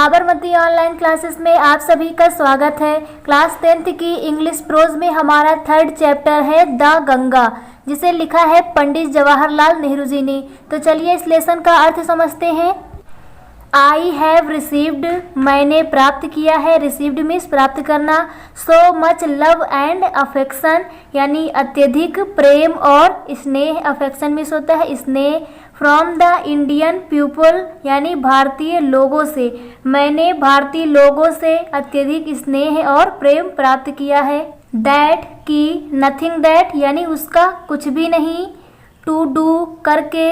Sabarmati online classes में आप सभी का स्वागत है। क्लास 10th की इंग्लिश प्रोज में हमारा 3rd चैप्टर है द गंगा, जिसे लिखा है पंडित जवाहरलाल नेहरू जी ने। तो चलिए इस लेसन का अर्थ समझते हैं। आई हैव रिसीव्ड, मैंने प्राप्त किया है। रिसीव्ड मीन्स प्राप्त करना। So much love and affection यानी अत्यधिक प्रेम और स्नेह। अफेक्शन मीन्स होता है स्नेह। फ्रॉम द इंडियन पीपल यानी भारतीय लोगों से, मैंने भारतीय लोगों से अत्यधिक स्नेह और प्रेम प्राप्त किया है। दैट की, नथिंग दैट यानी उसका कुछ भी नहीं। टू डू करके।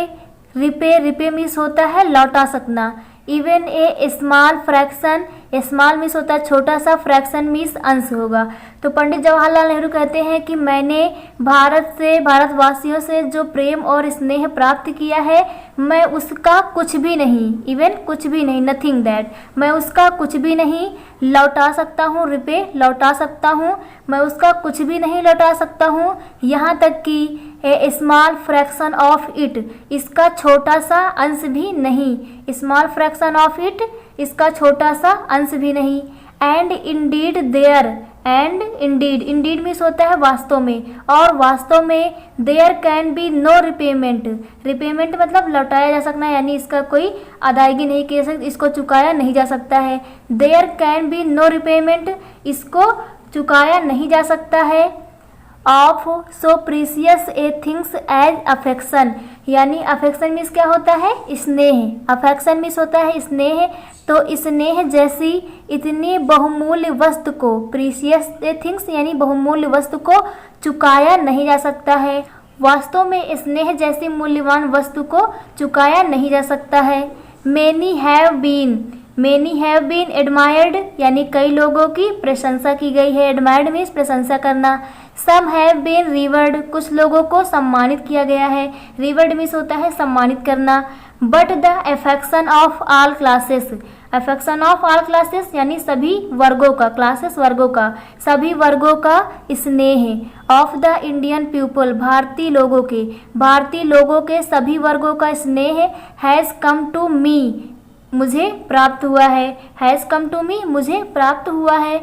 रिपे, रिपे मीन्स होता है लौटा सकना। Even a small fraction, small means होता है छोटा सा, फ्रैक्शन मीन्स अंश होगा। तो पंडित जवाहरलाल नेहरू कहते हैं कि मैंने भारत से, भारतवासियों से जो प्रेम और स्नेह प्राप्त किया है, मैं उसका कुछ भी नहीं, इवन कुछ भी नहीं, नथिंग दैट, मैं उसका कुछ भी नहीं लौटा सकता हूँ। रिपे, लौटा सकता हूँ, मैं उसका कुछ भी नहीं लौटा सकता हूँ। यहाँ तक कि ए स्मॉल फ्रैक्शन ऑफ इट, इसका छोटा सा अंश भी नहीं। स्मॉल फ्रैक्शन ऑफ इट, इसका छोटा सा अंश भी नहीं। And indeed there, and indeed, indeed means होता है वास्तव में, और वास्तव में there can be no repayment. Repayment मतलब लौटाया जा सकना, यानी इसका कोई अदायगी नहीं की जा सकती, इसको चुकाया नहीं जा सकता है। There can be no repayment, इसको चुकाया नहीं जा सकता है। Of so precious a things as affection, यानी अफेक्शन मीन्स क्या होता है स्नेह। अफेक्शन मीन्स होता है स्नेह। तो स्नेह जैसी इतनी बहुमूल्य वस्तु को, प्रीसियस ए थिंग्स यानी बहुमूल्य वस्तु को चुकाया नहीं जा सकता है। वास्तव में स्नेह जैसी मूल्यवान वस्तु को चुकाया नहीं जा सकता है। Many have been, many have been admired यानी कई लोगों की प्रशंसा की गई है। एडमायर्ड मीन्स प्रशंसा करना। सम हैव बीन रिवर्ड, कुछ लोगों को सम्मानित किया गया है। रिवर्ड मीन्स होता है सम्मानित करना। But the affection of all classes, affection of all classes यानी सभी वर्गों का, क्लासेस वर्गों का, सभी वर्गों का स्नेह। ऑफ द इंडियन पीपल, भारतीय लोगों के, भारतीय लोगों के सभी वर्गों का स्नेह। हैज़ कम टू मी, मुझे प्राप्त हुआ है। हैज़ कम टू मी, मुझे प्राप्त हुआ है।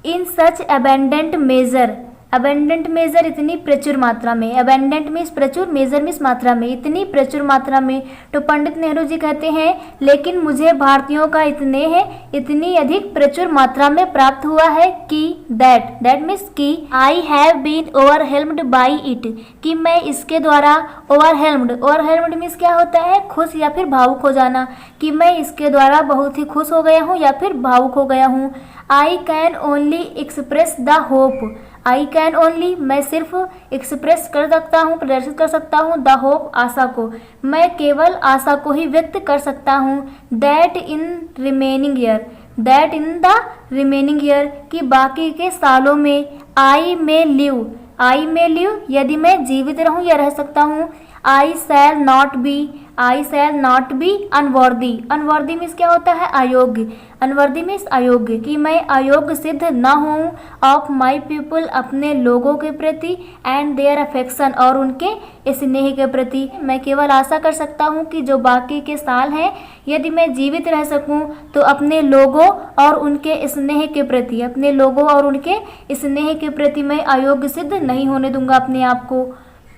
इन सच अबेंडेंट मेजर, अबेंडेंट मेजर इतनी प्रचुर मात्रा में। अबेंडेंट मीन्स प्रचुर, मेजर मीन्स मात्रा में, इतनी प्रचुर मात्रा में। तो पंडित नेहरू जी कहते हैं लेकिन मुझे भारतीयों का इतनी अधिक प्रचुर मात्रा में प्राप्त हुआ है कि दैट, दैट मीन्स कि I have been overwhelmed by it, कि मैं इसके द्वारा ओवरहेल्म्ड, ओवरहेल्म्ड मीन्स क्या होता है खुश या फिर भावुक हो जाना, कि मैं इसके द्वारा बहुत ही खुश हो गया हूँ या फिर भावुक हो गया हूँ। I can only express the hope, I can only मैं सिर्फ एक्सप्रेस कर सकता हूँ, प्रदर्शित कर सकता हूँ, द होप आशा को, मैं केवल आशा को ही व्यक्त कर सकता हूँ। That in remaining year, that in the remaining year कि बाकी के सालों में। आई मे लिव, आई मे लिव यदि मैं जीवित रहूँ या रह सकता हूँ। I shall not be, I shall not be unworthy, unworthy means क्या होता है अयोग्य, अनवर्दी मीन्स अयोग्य, कि मैं अयोग्य सिद्ध न हूँ। ऑफ माई पीपल, अपने लोगों के प्रति। एंड देयर अफेक्शन, और उनके स्नेह के प्रति। मैं केवल आशा कर सकता हूँ कि जो बाकी के साल हैं यदि मैं जीवित रह सकूँ तो अपने लोगों और उनके स्नेह के प्रति, अपने लोगों और उनके स्नेह के प्रति मैं अयोग्य सिद्ध नहीं होने दूंगा अपने आप को।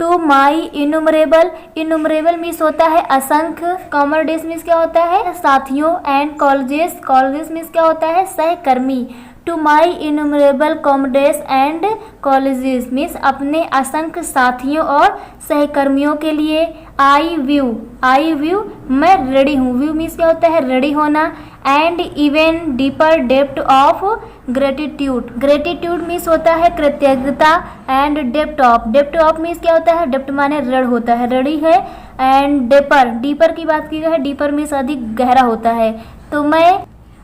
टू माई इनुमरेबल, इनुमरेबल मीन्स होता है असंख्य। कॉमरेड्स मीन्स क्या होता है साथियों। एंड कॉलेजेस, कॉलेजेस मीन्स क्या होता है सहकर्मी। To my innumerable comrades and colleagues means अपने असंख्य साथियों और सहकर्मियों के लिए। आई व्यू, आई व्यू मैं रेडी हूँ। व्यू मीन्स क्या होता है रेडी होना। And even deeper depth of gratitude, gratitude means होता है कृतज्ञता। And depth of, depth of means क्या होता है डेप्थ माने ऋण होता है, ऋणी है। एंड डीपर, डीपर की बात की गई है, डीपर मीन्स अधिक गहरा होता है। तो मैं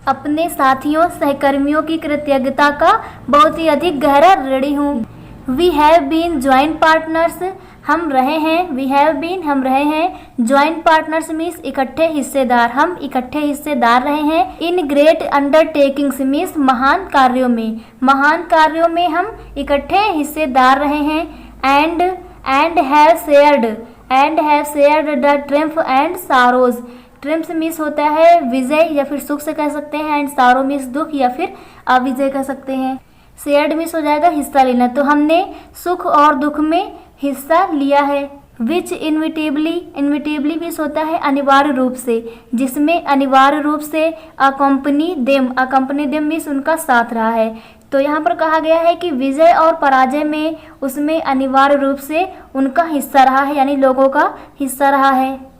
अपने साथियों सहकर्मियों की कृतज्ञता का बहुत ही अधिक गहरा ऋणी हूँ। We have been joint partners, हम रहे हैं। वी हैव बीन हम रहे हैं। ज्वाइंट पार्टनर्स मीन्स इकट्ठे हिस्सेदार, हम इकट्ठे हिस्सेदार रहे हैं। इन ग्रेट अंडरटेकिंग्स मीन्स महान कार्यों में, महान कार्यों में हम इकट्ठे हिस्सेदार रहे हैं। And have shared, and have shared the triumph and sorrows, TRIMS means होता है विजय या फिर सुख से कह सकते हैं, एंड सारो मीन्स दुख या फिर अविजय कह सकते हैं। शेयर्ड मीन्स हो जाएगा हिस्सा लेना, तो हमने सुख और दुख में हिस्सा लिया है। विच इनविटेबली मीन्स होता है अनिवार्य रूप से, जिसमें अनिवार्य रूप से अकम्पनी देम मीन्स उनका साथ रहा है। तो यहाँ पर कहा गया है कि विजय और पराजय में उसमें अनिवार्य रूप से उनका हिस्सा रहा है, यानी लोगों का हिस्सा रहा है।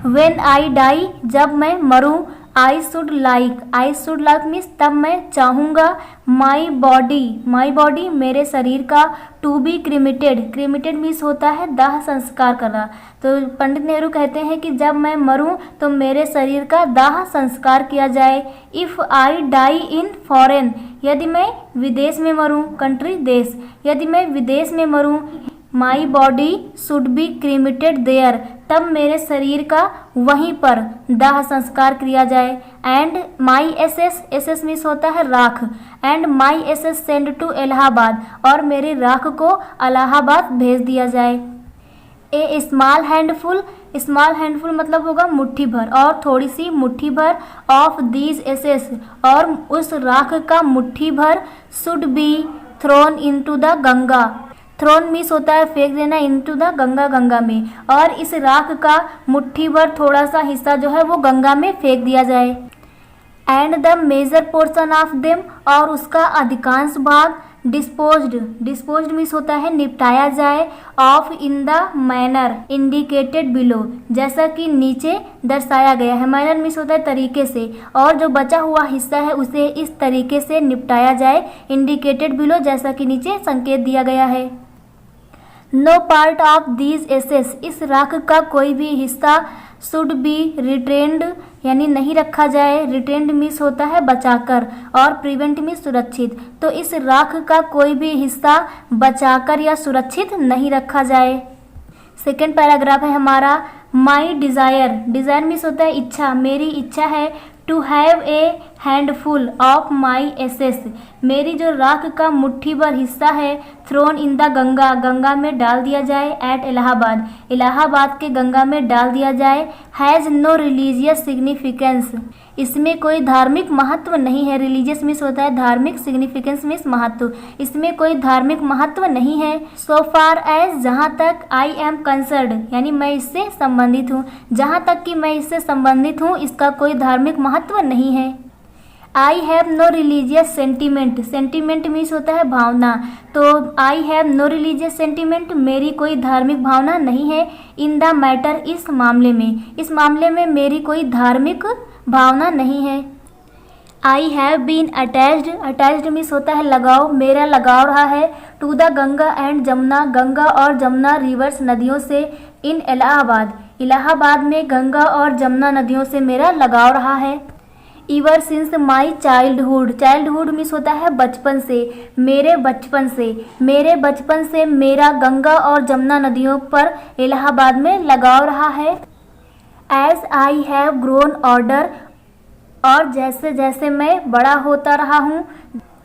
When I die, जब मैं मरूं, I should like मीन्स तब मैं चाहूँगा, my body मेरे शरीर का, to be cremated मीन्स होता है दाह संस्कार करना। तो पंडित नेहरू कहते हैं कि जब मैं मरूं तो मेरे शरीर का दाह संस्कार किया जाए। If I die in foreign, यदि मैं विदेश में मरूं, कंट्री देश, यदि मैं विदेश में मरूं, my body should be cremated there, तब मेरे शरीर का वहीं पर दाह संस्कार किया जाए। एंड माई एसेस मीन्स होता है राख, and my ashes send to Allahabad, और मेरी राख को इलाहाबाद भेज दिया जाए। ए स्मॉल हैंडफुल मतलब होगा मुट्ठी भर, और थोड़ी सी मुट्ठी भर, ऑफ दीज एसेस, और उस राख का मुट्ठी भर, should be thrown into the Ganga, thrown means होता है फेंक देना, इनटू द गंगा में, और इस राख का मुट्ठी भर थोड़ा सा हिस्सा जो है वो गंगा में फेंक दिया जाए। And the major portion of them, और उसका अधिकांश भाग, डिस्पोज्ड मीन्स होता है निपटाया जाए, of in the manner indicated below, जैसा कि नीचे दर्शाया गया है। मैनर मीन्स होता है तरीके से, और जो बचा हुआ हिस्सा है उसे इस तरीके से निपटाया जाए, इंडिकेटेड बिलो, जैसा कि नीचे संकेत दिया गया है। No part of these ashes, इस राख का कोई भी हिस्सा, शुड बी रिटेन्ड यानी नहीं रखा जाए, रिटेन्ड मीन्स होता है बचाकर, और प्रिवेंट मीन्स सुरक्षित, तो इस राख का कोई भी हिस्सा बचाकर या सुरक्षित नहीं रखा जाए। सेकेंड पैराग्राफ है हमारा, माई डिज़ायर मीन्स होता है इच्छा, मेरी इच्छा है, to have a handful of my ashes, मेरी जो राख का मुट्ठी भर हिस्सा है, थ्रोन इन द गंगा में डाल दिया जाए, एट इलाहाबाद के गंगा में डाल दिया जाए। हैज़ नो रिलीजियस सिग्निफिकेंस, इसमें कोई धार्मिक महत्व नहीं है, रिलीजियस मीन्स होता है धार्मिक, सिग्निफिकेंस मीन्स महत्व, इसमें कोई धार्मिक महत्व नहीं है। सो फार एज, जहाँ तक, आई एम कंसर्न्ड यानी मैं इससे संबंधित हूँ, जहाँ तक कि मैं इससे संबंधित हूँ इसका कोई धार्मिक महत्व नहीं है। I have no religious sentiment means होता है भावना, तो I have no religious sentiment, मेरी कोई धार्मिक भावना नहीं है। इन द मैटर, इस मामले में मेरी कोई धार्मिक भावना नहीं है। I have been attached means होता है लगाव, मेरा लगाव रहा है, to the Ganga and Jamuna, Ganga और जमुना रिवर्स नदियों से, इन इलाहाबाद में गंगा और जमुना नदियों से मेरा लगाव रहा है। इवर सिंस माई चाइल्डहुड मीन्स होता है बचपन से, मेरे बचपन से मेरा गंगा और जमुना नदियों पर इलाहाबाद में लगाव रहा है। As I have grown older, और जैसे जैसे मैं बड़ा होता रहा हूँ,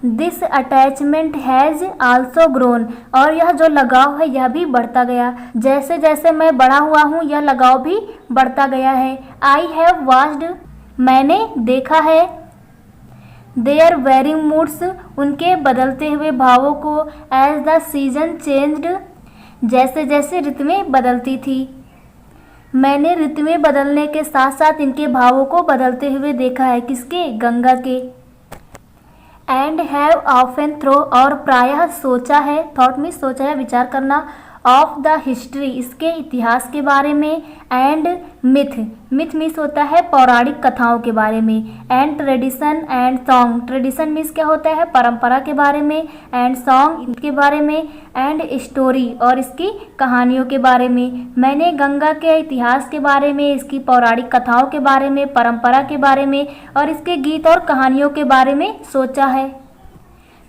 this attachment has also grown, और यह जो लगाव है यह भी बढ़ता गया, जैसे जैसे मैं बड़ा हुआ हूँ यह लगाव भी बढ़ता गया है। आई हैव वॉच्ड, मैंने देखा है, देयर वेरिंग मूड्स, उनके बदलते हुए भावों को, एज द सीजन चेंज्ड, जैसे जैसे ऋतुएं बदलती थी, मैंने ऋतुएं बदलने के साथ साथ इनके भावों को बदलते हुए देखा है, किसके, गंगा के। एंड हैव ऑफन थ्रो, और प्रायः सोचा है, थॉट मीन्स सोचा है विचार करना, ऑफ द हिस्ट्री, इसके इतिहास के बारे में, एंड मिथ मीन्स होता है पौराणिक कथाओं के बारे में, and tradition and song, tradition means क्या होता है परंपरा के बारे में, एंड सॉन्ग के बारे में, एंड स्टोरी और इसकी कहानियों के बारे में। मैंने गंगा के इतिहास के बारे में, इसकी पौराणिक कथाओं के बारे में, परंपरा के बारे में और इसके गीत और कहानियों के बारे में सोचा है।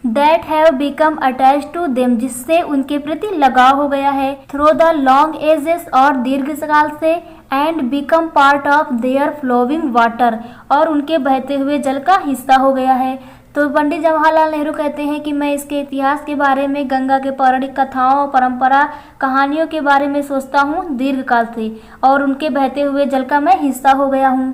That have become attach to them, जिससे उनके प्रति लगाव हो गया है, थ्रू द लॉन्ग एजेस, और दीर्घकाल से, and become part of their flowing water, और उनके बहते हुए जल का हिस्सा हो गया है। तो पंडित जवाहरलाल नेहरू कहते हैं कि मैं इसके इतिहास के बारे में, गंगा के पौराणिक कथाओं, परंपरा, कहानियों के बारे में सोचता हूँ दीर्घकाल से, और उनके बहते हुए जल का मैं हिस्सा हो गया हूँ।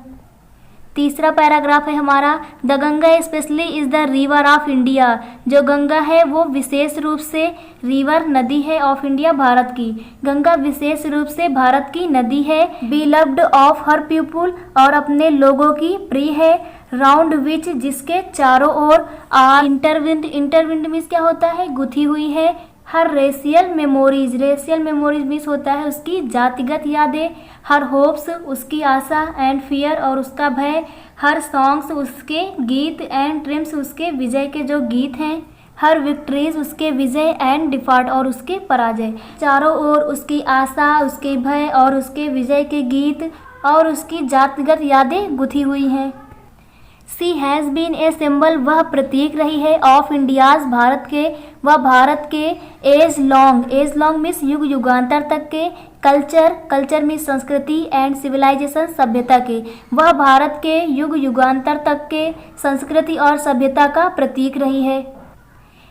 तीसरा पैराग्राफ है हमारा, the Ganga specially is the river of India. जो गंगा है वो विशेष रूप से रिवर नदी है ऑफ इंडिया, भारत की। गंगा विशेष रूप से भारत की नदी है। बिलव्ड ऑफ हर पीपुल, और अपने लोगों की प्रिय है। राउंड विच, जिसके चारों ओर। आर इंटरविंड, इंटरविंड मीन्स क्या होता है, गुथी हुई है। Her racial memories, racial memories means होता है उसकी जातिगत यादें। हर होप्स, उसकी आशा। एंड फियर, और उसका भय। हर सॉन्ग्स, उसके गीत। एंड ड्रीम्स, उसके विजय के जो गीत हैं। हर विक्ट्रीज, उसके विजय। एंड डिफॉल्ट, और उसके पराजय। चारों ओर उसकी आशा, उसके भय और उसके विजय के गीत और उसकी जातिगत यादें गुथी हुई हैं। सी हैज़ बीन ए सिंबल, वह प्रतीक रही है। ऑफ इंडियाज, भारत के। वह भारत के। As long, as long means युग युगांतर तक के। कल्चर, कल्चर मीन्स संस्कृति। एंड सिविलाइजेशन, सभ्यता के। वह भारत के युग युगांतर तक के संस्कृति और सभ्यता का प्रतीक रही है।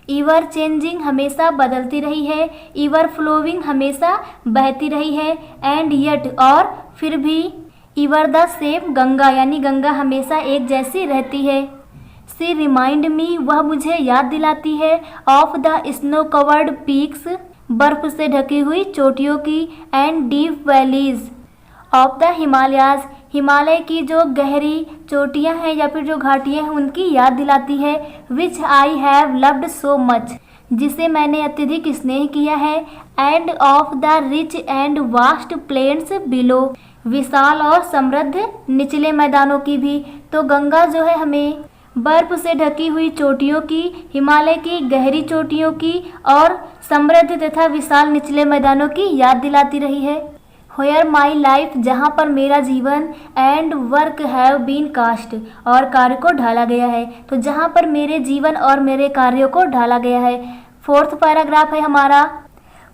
ईवर चेंजिंग, हमेशा बदलती रही है। ईवर फ्लोविंग, हमेशा बहती रही है। एंड येट, और फिर भी। ईवर द सेम, गंगा, यानी गंगा हमेशा एक जैसी रहती है। सी रिमाइंड मी, वह मुझे याद दिलाती है। Of the snow covered peaks, बर्फ से ढकी हुई चोटियों की। And deep valleys of the Himalayas, Himalaya की जो गहरी चोटियां हैं या फिर जो घाटियां हैं उनकी याद दिलाती है। Which I have loved so much, जिसे मैंने अत्यधिक स्नेह किया है। And of the rich and vast plains below, विशाल और समृद्ध निचले मैदानों की भी। तो गंगा जो है हमें बर्फ से ढकी हुई चोटियों की, हिमालय की गहरी चोटियों की और समृद्ध तथा विशाल निचले मैदानों की याद दिलाती रही है। व्हेयर माई लाइफ, जहाँ पर मेरा जीवन। And work have been cast, और कार्य को ढाला गया है। तो जहाँ पर मेरे जीवन और मेरे कार्यों को ढाला गया है। फोर्थ पैराग्राफ है हमारा।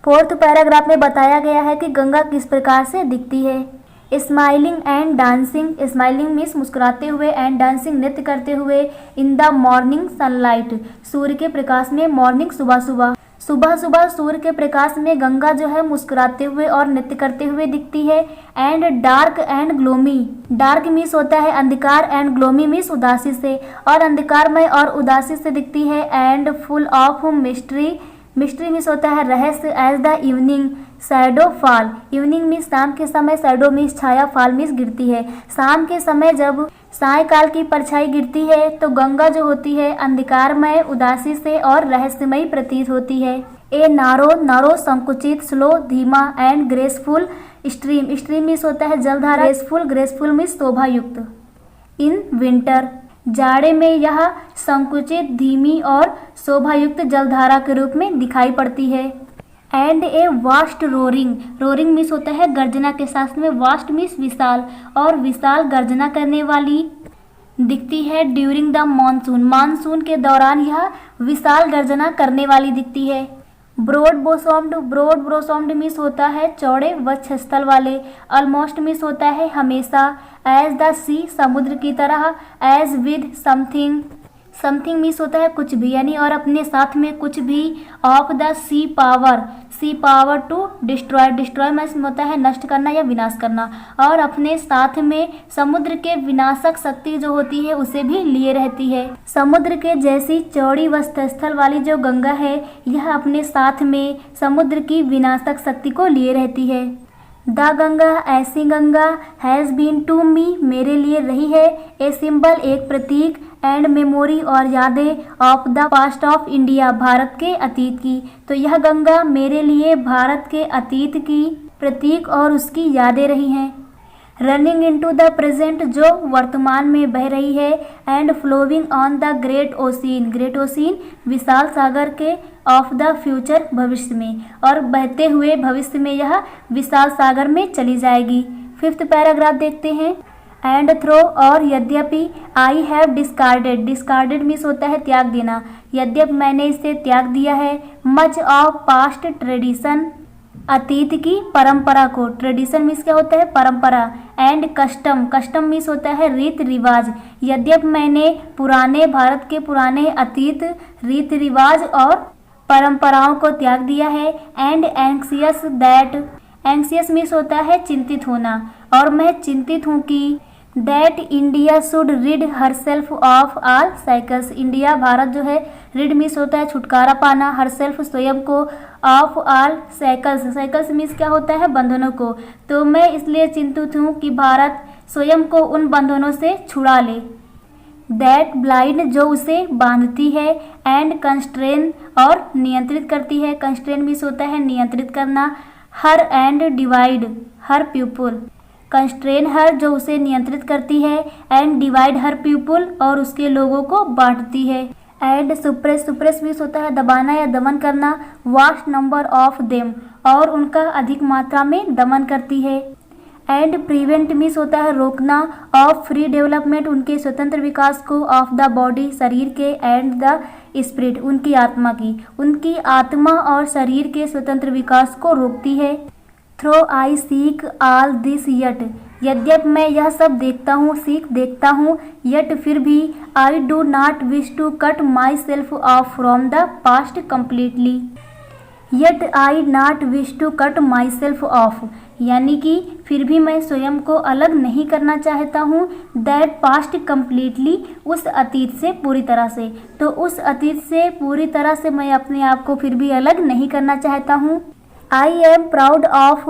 फोर्थ पैराग्राफ में बताया गया है कि गंगा किस प्रकार से दिखती है। Smiling and dancing, smiling means मुस्कुराते हुए। एंड डांसिंग, नृत्य करते हुए। इन द मॉर्निंग सनलाइट, सूर्य के प्रकाश में। मॉर्निंग, सुबह सुबह। सुबह सुबह सूर्य के प्रकाश में गंगा जो है मुस्कुराते हुए और नृत्य करते हुए दिखती है। And dark and gloomy, dark means होता है अंधकार। एंड ग्लोमी मीन्स उदासी से, और अंधकारमय और उदासी से दिखती है। And full of mystery, mystery means होता है रहस्य। As the evening shadow fall, evening means शाम के समय, शैडो मीन्स छाया, फॉल मीन्स गिरती है। शाम के समय जब सायकाल की परछाई गिरती है तो गंगा जो होती है अंधकारमय, उदासी से और रहस्यमयी प्रतीत होती है। ए नारो, नारो संकुचित, स्लो धीमा। And graceful stream, stream means होता है जलधारा। ग्रेसफुल, ग्रेसफुल मीन्स शोभायुक्त। इन विंटर, जाड़े में यह संकुचित, धीमी और शोभायुक्त जलधारा के रूप में दिखाई पड़ती है। And a vast roaring, roaring means होता है गर्जना के साथ में। वास्ट मीन्स विशाल, और विशाल गर्जना करने वाली दिखती है। ड्यूरिंग द मानसून, मानसून के दौरान यह विशाल गर्जना करने वाली दिखती है। ब्रॉड बोसोम्ड, ब्रॉड ब्रोसोम्ड मीन्स होता है चौड़े वक्षस्थल वाले। ऑलमोस्ट मीन्स होता है हमेशा। एज द सी, समुद्र की तरह। As with something, something means होता है कुछ भी, यानी और अपने साथ में कुछ भी। Of the sea power, sea power to destroy, destroy means होता है नष्ट करना या विनाश करना, और अपने साथ में समुद्र के विनाशक शक्ति जो होती है उसे भी लिए रहती है। समुद्र के जैसी चौड़ी वक्षस्थल वाली जो गंगा है यह अपने साथ में समुद्र की विनाशक शक्ति को लिए रहती है। द गंगा, ऐसी Ganga. Has been to me, मेरे लिए रही है। ए सिंबल, एक प्रतीक। एंड मेमोरी, और यादें। Of the past of India, Bharat के अतीत की। तो यह गंगा मेरे लिए भारत के अतीत की प्रतीक और उसकी यादें रही हैं। रनिंग इनटू द प्रेजेंट, जो वर्तमान में बह रही है। And flowing on the great ocean, great ocean विशाल सागर के। ऑफ द फ्यूचर, भविष्य में, और बहते हुए भविष्य में यह विशाल सागर में चली जाएगी। फिफ्थ पैराग्राफ देखते हैं। एंड थ्रो, और यद्यपि। I have discarded, discarded means होता है त्याग देना। यद्यपि मैंने इसे त्याग दिया है। मच ऑफ पास्ट ट्रेडिशन, अतीत की परंपरा को, ट्रेडिशन मीन्स क्या होता है परंपरा, एंड कस्टम, कस्टम मीन्स होता है रीति रिवाज। यद्यपि मैंने पुराने भारत के पुराने अतीत रीति रिवाज और परंपराओं को त्याग दिया है। And anxious that, anxious means होता है चिंतित होना, और मैं चिंतित हूँ कि that India should read herself of all cycles, India Bharat जो है, रीड मीन्स होता है छुटकारा पाना, हरसेल्फ स्वयं को, of all cycles, cycles means क्या होता है बंधनों को। तो मैं इसलिए चिंतित हूँ कि भारत स्वयं को उन बंधनों से छुड़ा ले। दैट ब्लाइंड जो उसे बांधती है, एंड कंस्ट्रेन और नियंत्रित करती है, कंस्ट्रेन मीन्स होता है नियंत्रित करना, her and divide her people, constrain her जो उसे नियंत्रित करती है, एंड डिवाइड हर पीपुल और उसके लोगों को बांटती है, एंड सुप्रेस, सुप्रेस मीन्स होता है दबाना या दमन करना, वास्ट नंबर ऑफ देम और उनका अधिक मात्रा में दमन करती है, एंड प्रिवेंट मीन्स होता है रोकना, ऑफ फ्री डेवलपमेंट उनके स्वतंत्र विकास को, ऑफ द बॉडी शरीर के, एंड द स्पिरिट उनकी आत्मा की, उनकी आत्मा और शरीर के स्वतंत्र विकास को रोकती है। Though I seek all this yet, यद्यपि मैं यह सब देखता हूँ, सीख देखता हूँ, यट फिर भी I do not wish to cut myself off from the past completely, yet I not wish to cut myself off, यानी कि फिर भी मैं स्वयं को अलग नहीं करना चाहता हूँ, दैट पास्ट कम्प्लीटली उस अतीत से पूरी तरह से, तो उस अतीत से पूरी तरह से मैं अपने आप को फिर भी अलग नहीं करना चाहता हूँ। I am proud of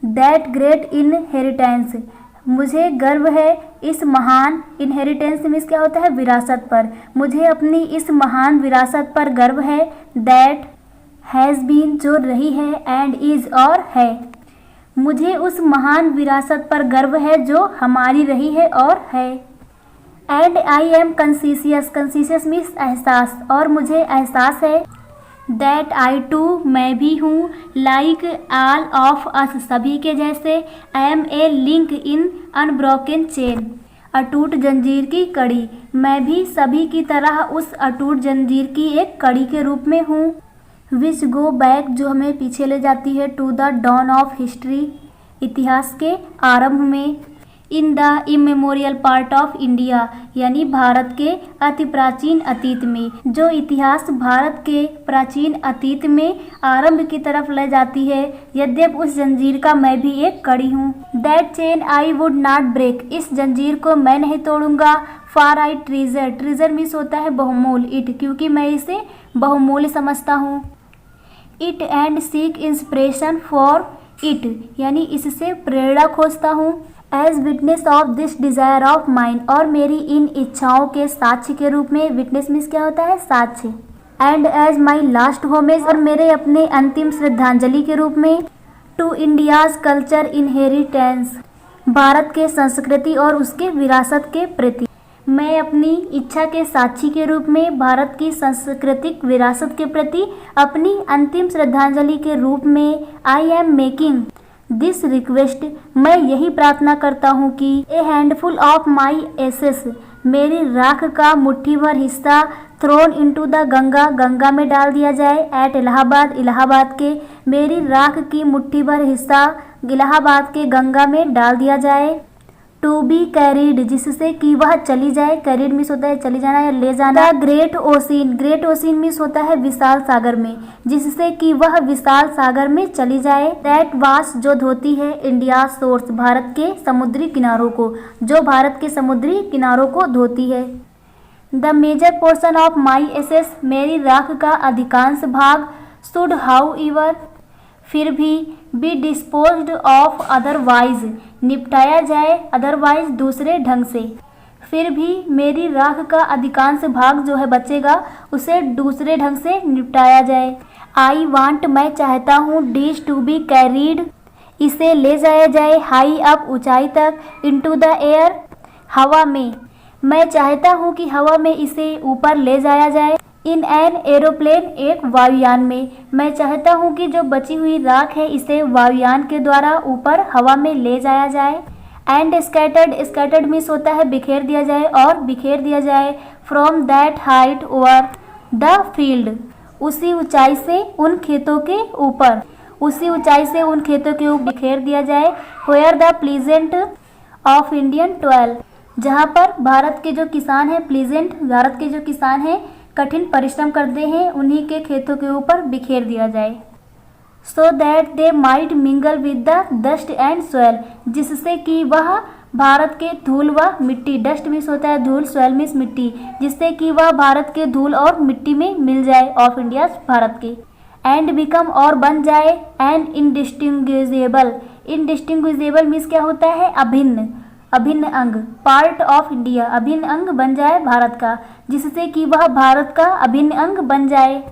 that great inheritance, मुझे गर्व है इस महान, इनहेरिटेंस मीन्स क्या होता है विरासत पर, मुझे अपनी इस महान विरासत पर गर्व है, दैट हैज़ बीन जो रही है, एंड इज़ और है, मुझे उस महान विरासत पर गर्व है जो हमारी रही है और है। एंड आई एम कंसिशियस, कंसिशियस मीन्स एहसास, और मुझे एहसास है, दैट आई टू मैं भी हूँ, लाइक ऑल ऑफ अस सभी के जैसे, I am a link in unbroken chain अटूट जंजीर की कड़ी, मैं भी सभी की तरह उस अटूट जंजीर की एक कड़ी के रूप में हूँ। विच गो बैक जो हमें पीछे ले जाती है, to the dawn of history इतिहास के आरंभ में, in the immemorial part of India यानी भारत के अति प्राचीन अतीत में, जो इतिहास भारत के प्राचीन अतीत में आरंभ की तरफ ले जाती है, यद्यपि उस जंजीर का मैं भी एक कड़ी हूँ। That chain I would not break, इस जंजीर को मैं नहीं तोड़ूंगा, for I treasure, treasure means होता है बहुमूल्य, इट क्योंकि मैं इसे बहुमूल्य समझता हूँ, it and seek inspiration for it यानी इससे प्रेरणा खोजता हूँ, as witness of this desire of mind और मेरी इन इच्छाओं के साक्ष्य के रूप में, विटनेस मीन्स क्या होता है साक्ष्य, and as my last homage और मेरे अपने अंतिम श्रद्धांजलि के रूप में, to India's culture inheritance Bharat के संस्कृति और उसके विरासत के प्रति, मैं अपनी इच्छा के साक्षी के रूप में भारत की सांस्कृतिक विरासत के प्रति अपनी अंतिम श्रद्धांजलि के रूप में, I am making this request मैं यही प्रार्थना करता हूँ कि ए हैंडफुल ऑफ माई एसेस मेरी राख का मुट्ठी भर हिस्सा, throne into the Ganga Ganga में डाल दिया जाए, एट इलाहाबाद इलाहाबाद के मेरी राख की मुट्ठी भर हिस्सा इलाहाबाद के गंगा में डाल दिया जाए, टू बी कैरीड जिससे कि वह चली जाए, कैरीड मीन्स होता है चली जाना या ले जाना, great ocean, great ocean means होता है विशाल सागर में, जिससे कि वह विशाल सागर में चली जाए, दैट वास जो धोती है, इंडिया सोर्स भारत के समुद्री किनारों को, जो भारत के समुद्री किनारों को धोती है, the major portion of my ashes मेरी राख का अधिकांश भाग, शुड हाउ इवर फिर भी, बी डिस्पोज्ड ऑफ अदरवाइज निपटाया जाए, अदरवाइज दूसरे ढंग से, फिर भी मेरी राख का अधिकांश भाग जो है बचेगा उसे दूसरे ढंग से निपटाया जाए, आई वांट मैं चाहता हूँ, डिश टू बी कैरीड इसे ले जाया जाए, हाई अप ऊंचाई तक, इनटू द एयर हवा में, मैं चाहता हूँ कि हवा में इसे ऊपर ले जाया जाए, इन एन एरोप्लेन एक वायुयान में, मैं चाहता हूँ कि जो बची हुई राख है इसे वायुयान के द्वारा ऊपर हवा में ले जाया जाए, एंड स्कैटर्ड, स्कैटर्ड मीन्स होता है बिखेर दिया जाए और बिखेर दिया जाए, from that height over the field उसी ऊंचाई से उन खेतों के ऊपर, उसी ऊंचाई से उन खेतों के ऊपर बिखेर दिया जाए। Where the pleasant of Indian 12, जहाँ पर भारत के जो किसान हैं, प्लीजेंट भारत के जो किसान हैं कठिन परिश्रम करते हैं, उन्हीं के खेतों के ऊपर बिखेर दिया जाए। So that they might mingle with the dust and soil, जिससे कि वह भारत के धूल व मिट्टी, डस्ट मीन्स होता है धूल, सोयल मीन्स मिट्टी, जिससे कि वह भारत के धूल और मिट्टी में मिल जाए, ऑफ इंडिया भारत के। एंड बिकम और बन जाए एंड इंडिस्टिंग्विजेबल, इंडिस्टिंग्विजेबल मीन्स क्या होता है, अभिन्न, अभिन्न अंग, पार्ट ऑफ इंडिया, अभिन्न अंग बन जाए भारत का, जिससे कि वह भारत का अभिन्न अंग बन जाए।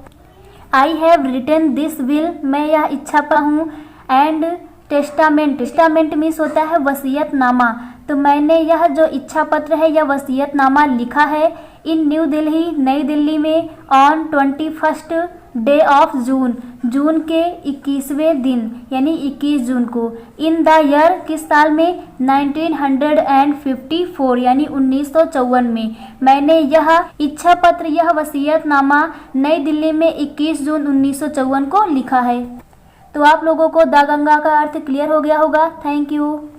I have written this will, मैं यह इच्छा पर हूँ, एंड टेस्टामेंट, टेस्टामेंट मीन्स होता है वसीयतनामा, तो मैंने यह जो इच्छा पत्र है यह वसीयतनामा लिखा है इन न्यू दिल्ली, नई दिल्ली में, ऑन 21 डे ऑफ जून, जून के 21वें दिन यानी 21 जून को, इन द ईयर किस साल में, 1954 यानी 1954 में मैंने यह इच्छा पत्र, यह वसीयतनामा नई दिल्ली में 21 जून 1954 को लिखा है। तो आप लोगों को द गंगा का अर्थ क्लियर हो गया होगा। Thank you.